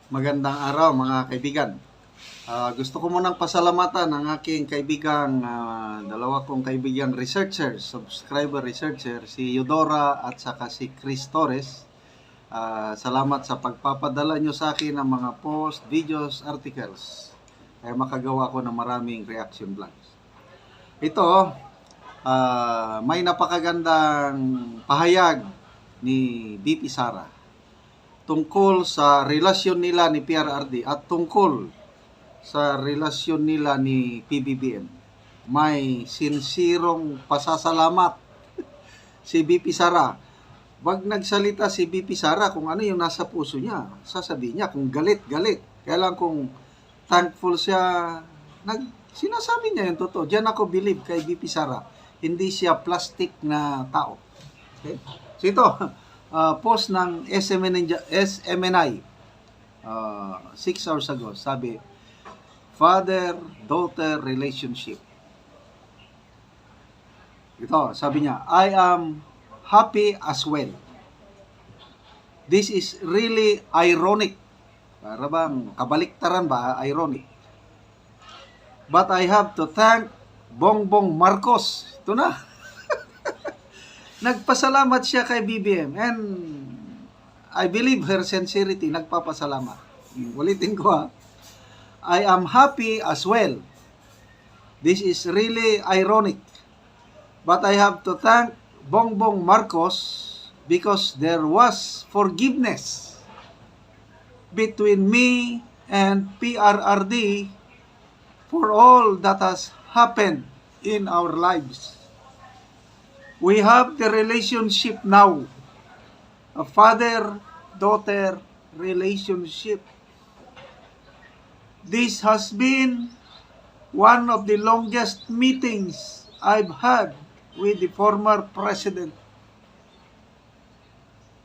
Magandang araw mga kaibigan. Gusto ko munang pasalamatan ang aking kaibigang, dalawa kong kaibigang researcher, subscriber researcher, si Eudora at saka si Chris Torres. Salamat sa pagpapadala nyo sa akin ng mga post, videos, articles. Kaya makagawa ko ng maraming reaction vlogs. Ito, may napakagandang pahayag ni BP Sara tungkol sa relasyon nila ni PRRD at tungkol sa relasyon nila ni PBBM. May sinsirong pasasalamat si BP Sara. Wag nagsalita si BP Sara kung ano yung nasa puso niya. Sasabihin niya kung galit. Kaya lang kung thankful siya, sinasabi niya yung totoo. Diyan ako believe kay BP Sara. Hindi siya plastic na tao. Okay? So ito, post ng SMNI 6 hours ago, sabi, father-daughter relationship. Ito, sabi niya, I am happy as well. This is really ironic. Para bang kabaliktaran ba? Ironic. But I have to thank Bongbong Marcos. Ito na. Nagpasalamat siya kay BBM and I believe her sincerity, nagpapasalamat. Ulitin ko ha. I am happy as well. This is really ironic. But I have to thank Bongbong Marcos because there was forgiveness between me and PRRD for all that has happened in our lives. We have the relationship now, a father-daughter relationship. This has been one of the longest meetings I've had with the former president.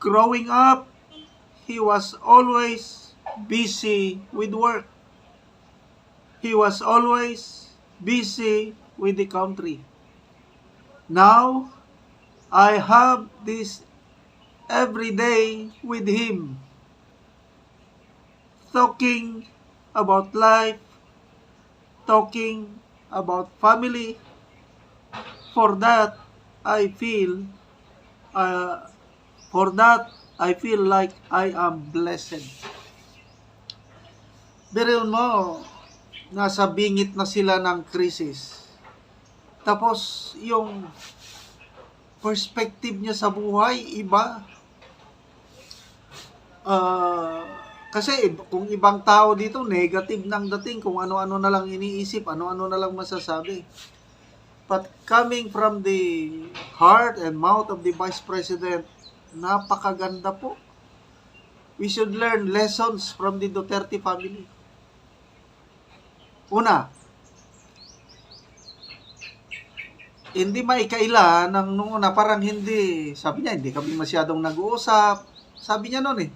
Growing up, he was always busy with work. He was always busy with the country. Now, I have this every day with him, talking about life, talking about family. For that, I feel like I am blessed. Biruin mo, nasa bingit na sila ng krisis. Tapos, yung perspective niya sa buhay, iba. Kasi kung ibang tao dito, negative nang dating, kung ano-ano na lang iniisip, ano-ano na lang masasabi. But coming from the heart and mouth of the Vice President, napakaganda po. We should learn lessons from the Duterte family. Una, hindi maikaila nung una, parang hindi, sabi niya, hindi kami masyadong nag-uusap. Sabi niya noon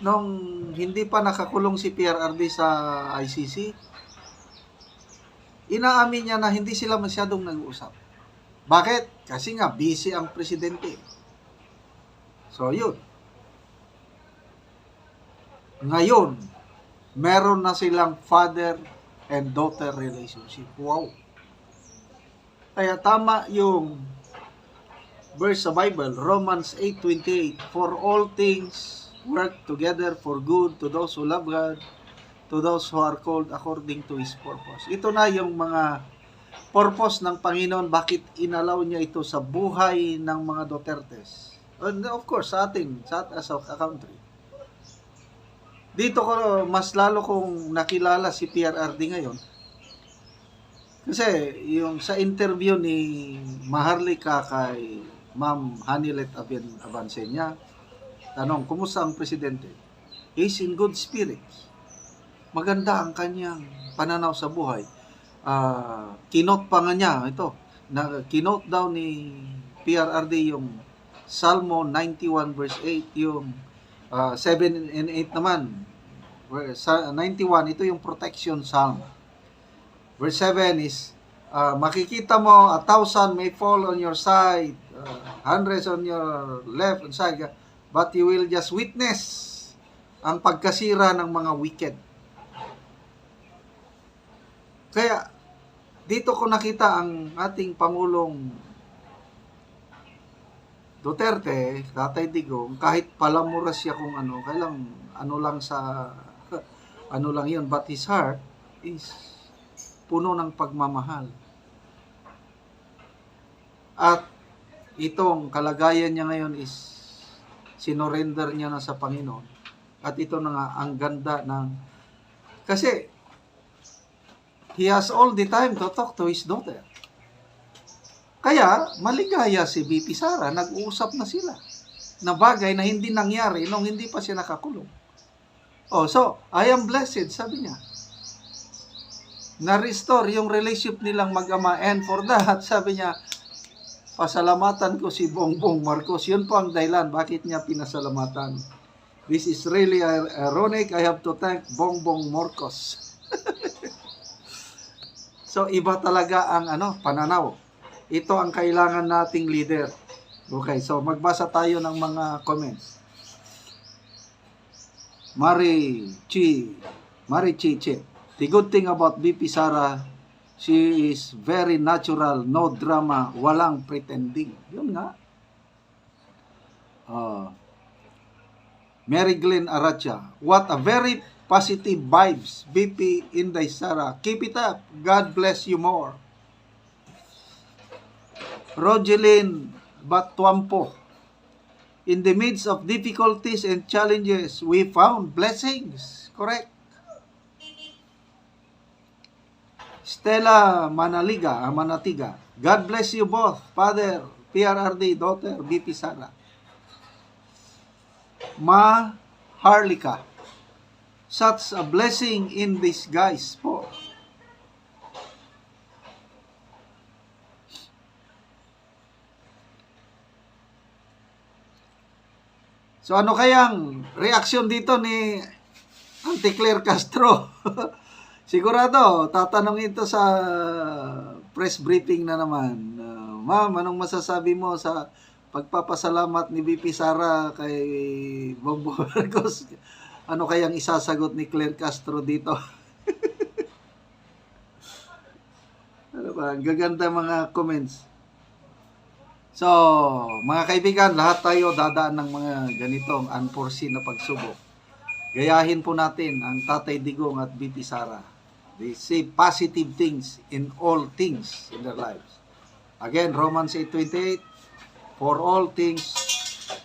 nung hindi pa nakakulong si PRRD sa ICC, inaamin niya na hindi sila masyadong nag-uusap. Bakit? Kasi nga, busy ang presidente. So, yun. Ngayon, meron na silang father and daughter relationship. Wow! Kaya tama yung verse sa Bible, Romans 8:28, for all things work together for good to those who love God, to those who are called according to His purpose. Ito na yung mga purpose ng Panginoon, bakit inalaw niya ito sa buhay ng mga Dutertes. And of course, sa atin, as a country. Dito ko mas lalo kong nakilala si PRRD ngayon. Kasi yung sa interview ni Maharlika kay Ma'am Hanilet Abansenya, tanong, kumusta ang presidente? He's in good spirits. Maganda ang kanyang pananaw sa buhay. Kinote pa nga niya, kinote daw ni PRRD yung Salmo 91 verse 8, yung 7 and 8 naman. Sa 91, ito yung protection psalm. Verse 7 is, makikita mo, 1,000 may fall on your side, hundreds on your left and side, but you will just witness ang pagkasira ng mga wicked. Kaya dito ko nakita ang ating Pangulong Duterte, Tatay Digong, kahit palamura siya kung ano, kailang ano lang sa ano lang yun, but his heart is puno ng pagmamahal. At itong kalagayan niya ngayon is sinorender niya na sa Panginoon. At ito na nga ang ganda ng, kasi he has all the time to talk to his daughter. Kaya maligaya si BP Sara, nag-uusap na sila na bagay na hindi nangyari nung hindi pa siya nakakulong. Oh, so I am blessed, sabi niya. Na-restore yung relationship nilang mag-ama, and for that, sabi niya, pasalamatan ko si Bongbong Marcos. Yun po ang dahilan bakit niya pinasalamatan. This is really ironic. I have to thank Bongbong Marcos. So iba talaga ang pananaw. Ito ang kailangan nating leader. Okay, so magbasa tayo ng mga comments. Mari Chi. The good thing about BP Sara, she is very natural, no drama, walang pretending. Yun nga. Mary Glenn Aracha, what a very positive vibes, BP Inday Sara. Keep it up. God bless you more. Rogeline Batuampo, in the midst of difficulties and challenges, we found blessings. Correct. Stella Manatiga, God bless you both, Father PRRD, daughter BP Sara. Ma Harlika, such a blessing in disguise po. So ano kayang reaksyon dito ni Auntie Claire Castro? Sigurado, tatanungin ito sa press briefing na naman. Ma'am, anong masasabi mo sa pagpapasalamat ni BP Sara kay Bongbong Marcos? Ano kayang isasagot ni Claire Castro dito? Ano ba? Ang gaganda mga comments. So, mga kaibigan, lahat tayo dadaan ng mga ganitong unforeseen na pagsubok. Gayahin po natin ang Tatay Digong at BP Sara. They say positive things in all things in their lives. Again, Romans 8:28, for all things,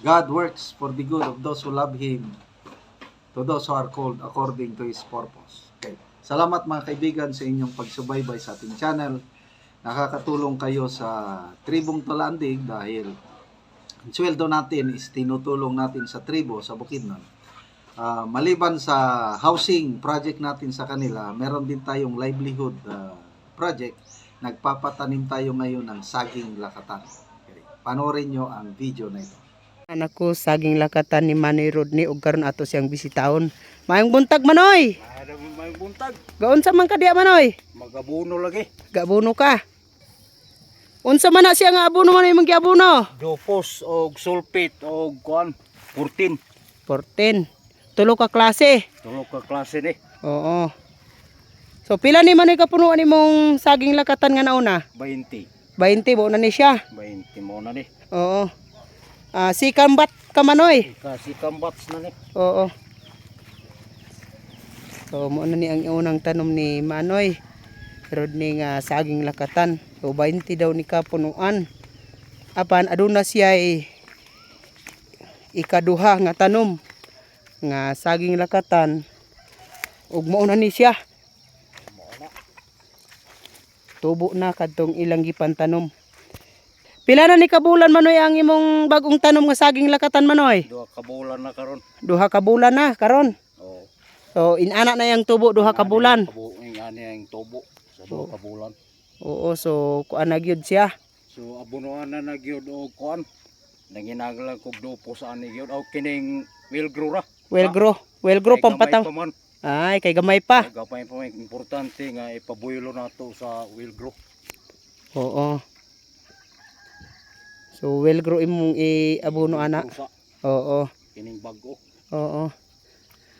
God works for the good of those who love Him, to those who are called according to His purpose. Okay. Salamat mga kaibigan sa inyong pagsubaybay sa ating channel. Nakakatulong kayo sa Tribong Talandig dahil ang sweldo natin is tinutulong natin sa tribo sa Bukidnon. Maliban sa housing project natin sa kanila, meron din tayong livelihood project. Nagpapatanim tayo ngayon ng saging lakatan. Okay. Panoorin nyo ang video na ito. Anak ko, saging lakatan ni Manoy Rodney ug karon ato siyang bisitaon. Mayong buntag Manoy. Mayong buntag. Gaunsa man ka diya Manoy? Magabuno lagi. Gabuno ka. Unsa man na siya nga abono man imong giabono? Dopos og sulfate og kuan 14. 14. Tulo ka klase. Tulo ka klase ni. Oo. So pila ni Manoy kapunuan imong saging lakatan nga nauna? 20. 20 mo na ni siya. 20 mo na ni. Oo. Si kambat ka Manoy. Kasi kambats na ni. Oo. So mo na ni ang unang tanom ni Manoy. Rodney nga saging lakatan. So 20 daw ni kapunuan. Apan aduna siya ikaduha nga tanom nga saging lakatan. Ug mao na ni siya. Tubo na kadtong ilang gipantanom. Pila na ni kabulan Manoy ang imong bagong tanom nga saging lakatan Manoy? 2 ka bulan na karon. 2 ka bulan na karon. Oo. So inana na yang tubo 2 ka bulan. Ani ang tubo sa 2 ka bulan. Oo, so kuan na gyud siya. So abunuan na nagyud og kuan. Nanginaglan kog dopos ani gyud og kining wilgrow ra. Well grow pampatang. Ay kay gamay pa. Gapay pa importante nga ipabuylo nato sa wilgrow. Oo. So well grow imong iabono ana. Oo. Kining bag-o. Oo.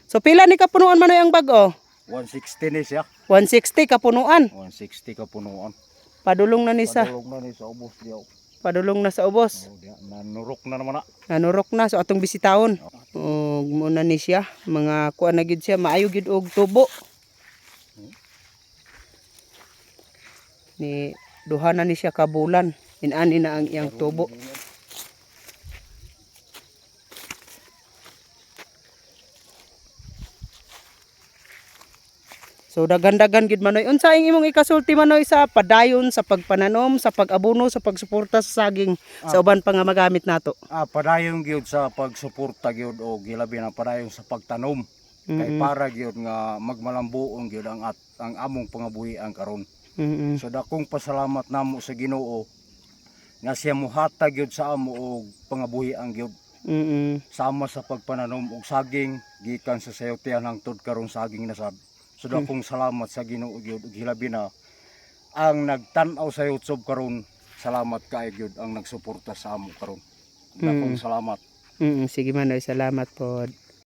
So pila ni kapunuan Manoy ang bag-o? 160 ni siya. 160 kapunuan. 160 ka punuan. Padulong na ni sa Padulog na ni sa ubos diyaw. padulong na sa ubos. Oh, nanurok na naman na. Nanurok na so atong bisitahon. Og muna ni siya mga kuan na gid siya maayo gid og tubo. Ni duha na ni siya ka bulan. Inani na ang iyang tubo. So dagan-dagan gid Manoy. Unsa ang imong ikasulti Manoy sa padayon, sa pagpananom, sa pag-abono, sa pagsuporta sa saging sa uban pa nga magamit nato? Padayon gyud sa pagsuporta gyud o gilabi na padayon sa pagtanom. Kay para gyud nga magmalambuon gyud ang among pangabuhian karon. So dakong pasalamat namo sa Ginoo nga siya mohatag gyud sa amo og pangabuhian gyud. Sama sa pagpananom og saging gikan sa sayotian hangtod karon saging na sad. So dakong salamat sa Ginoo gyud ug hilabi na ang nagtan-aw sa YouTube karon, salamat kay gyud ang nagsuporta sa amo karon. Dakong salamat. Sige Manoy, salamat po.